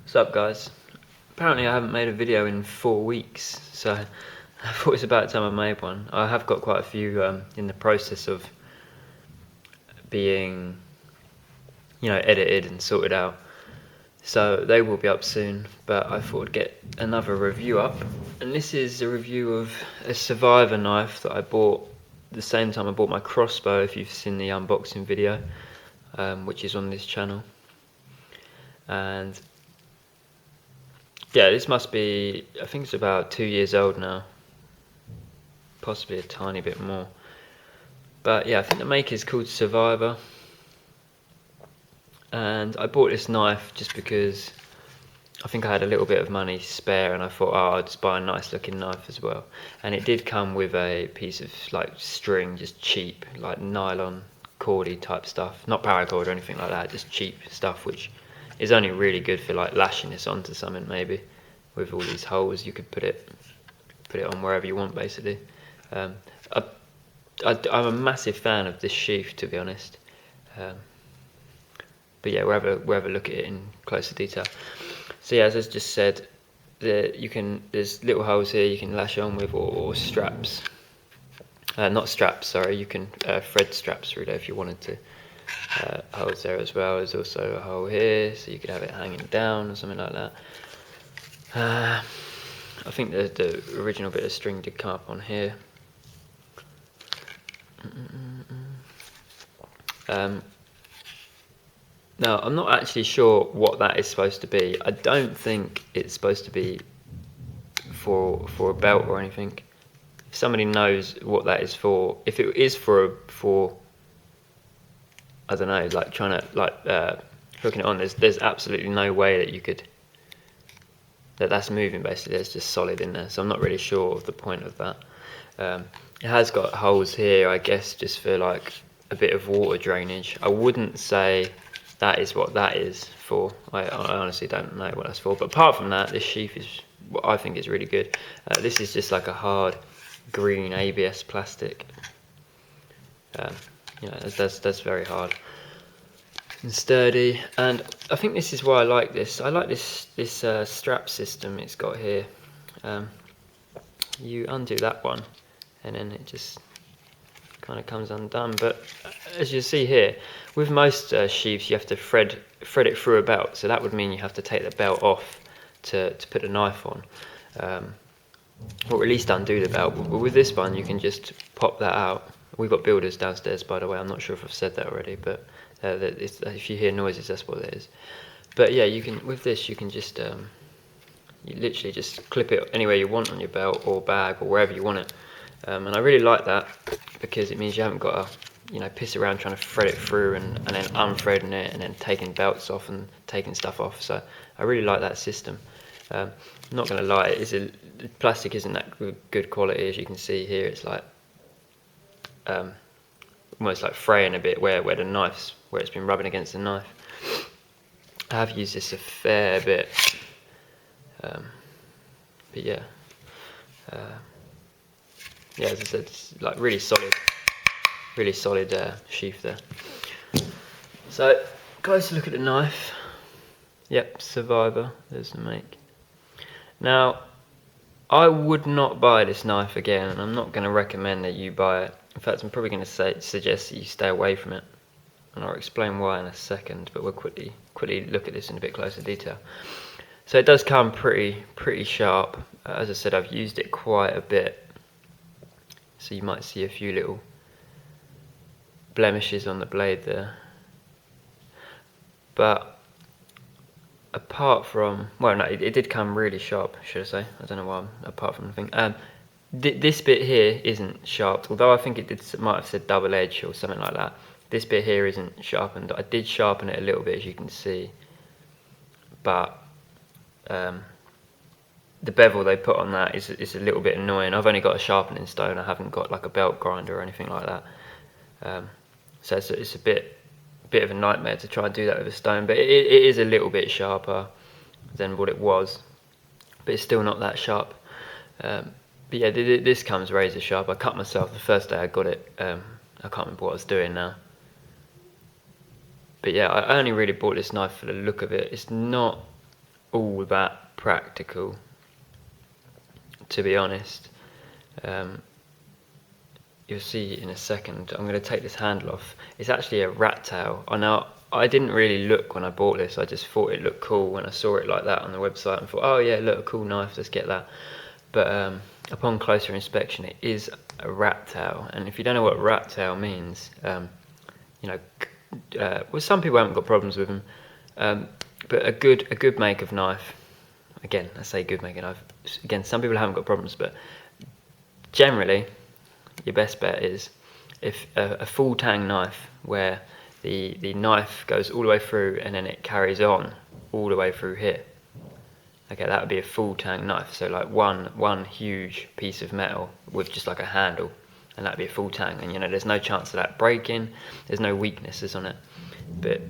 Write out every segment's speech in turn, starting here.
What's up, guys? Apparently I haven't made a video in 4 weeks, so I thought it's about time I made one. I have got quite a few in the process of being, edited and sorted out. So they will be up soon, but I thought I'd get another review up. And this is a review of a Survivor knife that I bought the same time I bought my crossbow, if you've seen the unboxing video, which is on this channel. And yeah, this must be, I think it's about 2 years old now, possibly a tiny bit more. But yeah, I think the maker is called Survivor. And I bought this knife just because I think I had a little bit of money spare, and I thought, oh, I'd just buy a nice looking knife as well. And it did come with a piece of like string, just cheap, like nylon cordy type stuff, not paracord or anything like that, just cheap stuff, which is only really good for like lashing this onto something. Maybe with all these holes you could put it on wherever you want, basically. I'm a massive fan of this sheath, to be honest. But yeah, we'll have a look at it in closer detail. So yeah, as I just said, there's little holes here you can lash on with, or straps. Not straps, sorry. You can thread straps through there if you wanted to. Holes there as well. There's also a hole here, so you could have it hanging down or something like that. I think the original bit of string did come up on here. Now, I'm not actually sure what that is supposed to be. I don't think it's supposed to be for a belt or anything. If somebody knows what that is for, if it is for I don't know, like trying to hooking it on, there's absolutely no way that you could, that's moving. Basically, there's just solid in there. So I'm not really sure of the point of that. It has got holes here, I guess, just for like a bit of water drainage. I wouldn't say that is what that is for. I honestly don't know what that's for. But apart from that, this sheath is what I think is really good. This is just like a hard green ABS plastic. That's very hard and sturdy. And I think this is why I like this. I like this strap system it's got here. You undo that one, and then it just kind of comes undone. But as you see here, with most sheaths you have to thread it through a belt, so that would mean you have to take the belt off to put a knife on, or at least undo the belt. But with this one you can just pop that out. We've got builders downstairs, by the way. I'm not sure if I've said that already, but if you hear noises, that's what it is. But yeah, you can, with this you can just you literally just clip it anywhere you want on your belt or bag or wherever you want it. And I really like that because it means you haven't got to piss around trying to thread it through and then unthreading it and then taking belts off and taking stuff off. So I really like that system. I'm not going to lie, the plastic isn't that good quality. As you can see here, it's like almost like fraying a bit where it's been rubbing against the knife. I have used this a fair bit, but yeah. Yeah, as I said, it's like really solid sheath there. So, closer look at the knife. Yep, Survivor, there's the make. Now, I would not buy this knife again, and I'm not going to recommend that you buy it. In fact, I'm probably going to suggest that you stay away from it, and I'll explain why in a second, but we'll quickly look at this in a bit closer detail. So it does come pretty sharp. As I said, I've used it quite a bit, so you might see a few little blemishes on the blade there. But apart from, well, no, it did come really sharp, should I say. I don't know why, apart from the thing. This bit here isn't sharp, although I think it might have said double edge or something like that. This bit here isn't sharpened. I did sharpen it a little bit, as you can see, but the bevel they put on that is a little bit annoying. I've only got a sharpening stone. I haven't got like a belt grinder or anything like that. So it's a bit of a nightmare to try and do that with a stone, but it is a little bit sharper than what it was, but it's still not that sharp. But yeah, this comes razor sharp. I cut myself the first day I got it. I can't remember what I was doing now. But yeah, I only really bought this knife for the look of it. It's not all that practical, to be honest. You'll see in a second. I'm going to take this handle off. It's actually a rat tail. I didn't really look when I bought this. I just thought it looked cool when I saw it like that on the website and thought, oh yeah, look, a cool knife, let's get that. But upon closer inspection, it is a rat tail. And if you don't know what rat tail means, well, some people haven't got problems with them. But a good make of knife, again, I say good make of knife, again, some people haven't got problems, but generally, your best bet is if a full tang knife where the knife goes all the way through and then it carries on all the way through here. Okay, that would be a full tang knife. So like one huge piece of metal with just like a handle, and that'd be a full tang. And there's no chance of that breaking. There's no weaknesses on it. But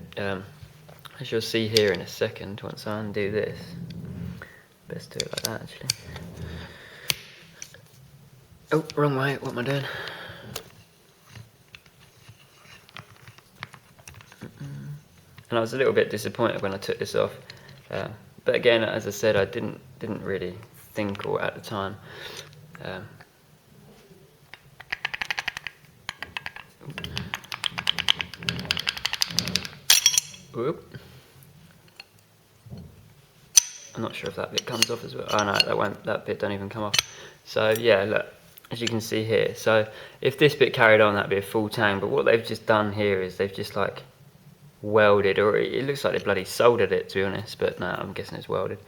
as you'll see here in a second, once I undo this, best do it like that actually. Oh, wrong way, what am I doing? And I was a little bit disappointed when I took this off. But again, as I said, I didn't really think or at the time. Whoop. I'm not sure if that bit comes off as well. Oh no, that bit don't even come off. So yeah, look, as you can see here. So if this bit carried on, that'd be a full tang. But what they've just done here is they've just like welded, or it looks like they bloody soldered it, to be honest. But no, I'm guessing it's welded.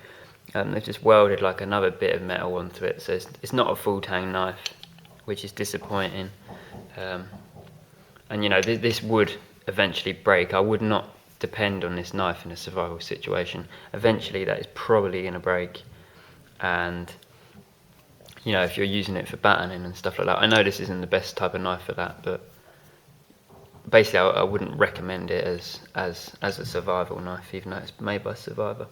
They've just welded like another bit of metal onto it. So it's not a full tang knife, which is disappointing. And this would eventually break. I would not depend on this knife in a survival situation. Eventually that is probably going to break, and if you're using it for battening and stuff like that, I know this isn't the best type of knife for that, but basically I wouldn't recommend it as a survival knife, even though it's made by Survivor.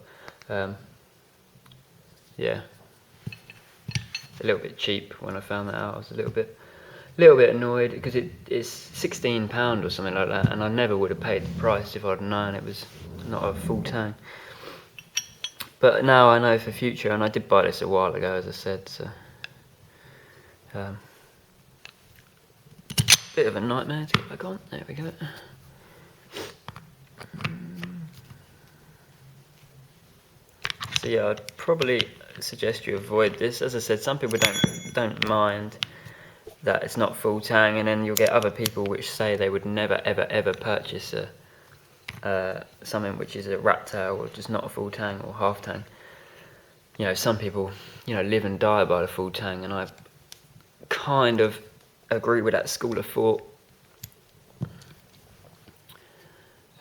Yeah, a little bit cheap. When I found that out, I was a little bit annoyed because it's £16 or something like that, and I never would have paid the price if I'd known it was not a full tang. But now I know for future, and I did buy this a while ago, as I said, so bit of a nightmare to get back on. There we go. So yeah, I'd probably suggest you avoid this. As I said, some people don't mind that it's not full tang, and then you'll get other people which say they would never ever purchase something which is a rat tail or just not a full tang or half tang. Some people live and die by the full tang, and I kind of agree with that school of thought.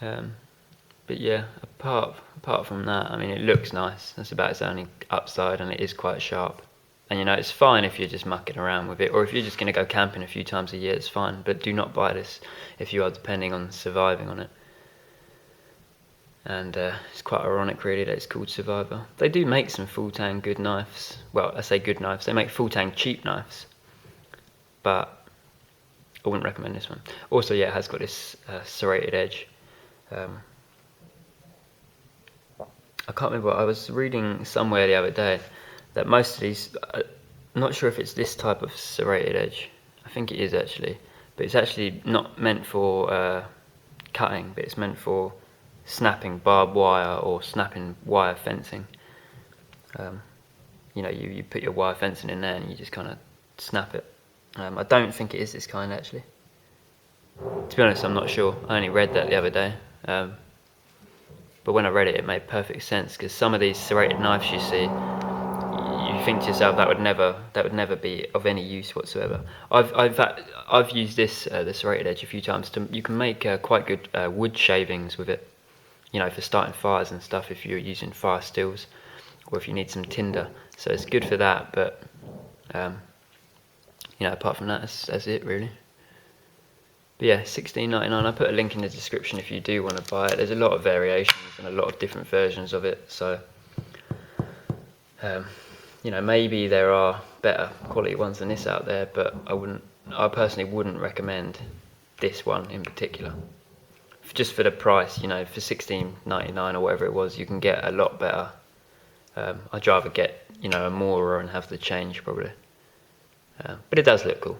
But yeah, apart from that, I mean, it looks nice. That's about its only upside, and it is quite sharp. And it's fine if you're just mucking around with it, or if you're just going to go camping a few times a year, it's fine. But do not buy this if you are depending on surviving on it. And it's quite ironic, really, that it's called Survivor. They do make some full tang good knives. Well, I say good knives. They make full tang cheap knives, but I wouldn't recommend this one. Also, yeah, it has got this serrated edge. I can't remember. I was reading somewhere the other day that most of these, I'm not sure if it's this type of serrated edge. I think it is actually, but it's actually not meant for cutting, but it's meant for snapping barbed wire or snapping wire fencing. You put your wire fencing in there and you just kind of snap it. I don't think it is this kind actually. To be honest, I'm not sure. I only read that the other day. But when I read it, it made perfect sense, because some of these serrated knives you see, you think to yourself that would never be of any use whatsoever. I've used this the serrated edge a few times. You can make quite good wood shavings with it, for starting fires and stuff if you're using fire stills, or if you need some tinder. So it's good for that. But apart from that, that's it really. But yeah, $16.99. I put a link in the description if you do want to buy it. There's a lot of variations and a lot of different versions of it. So, maybe there are better quality ones than this out there, but I personally wouldn't recommend this one in particular. Just for the price, for $16.99 or whatever it was, you can get a lot better I'd rather get, you know, a Mora and have the change probably. But it does look cool.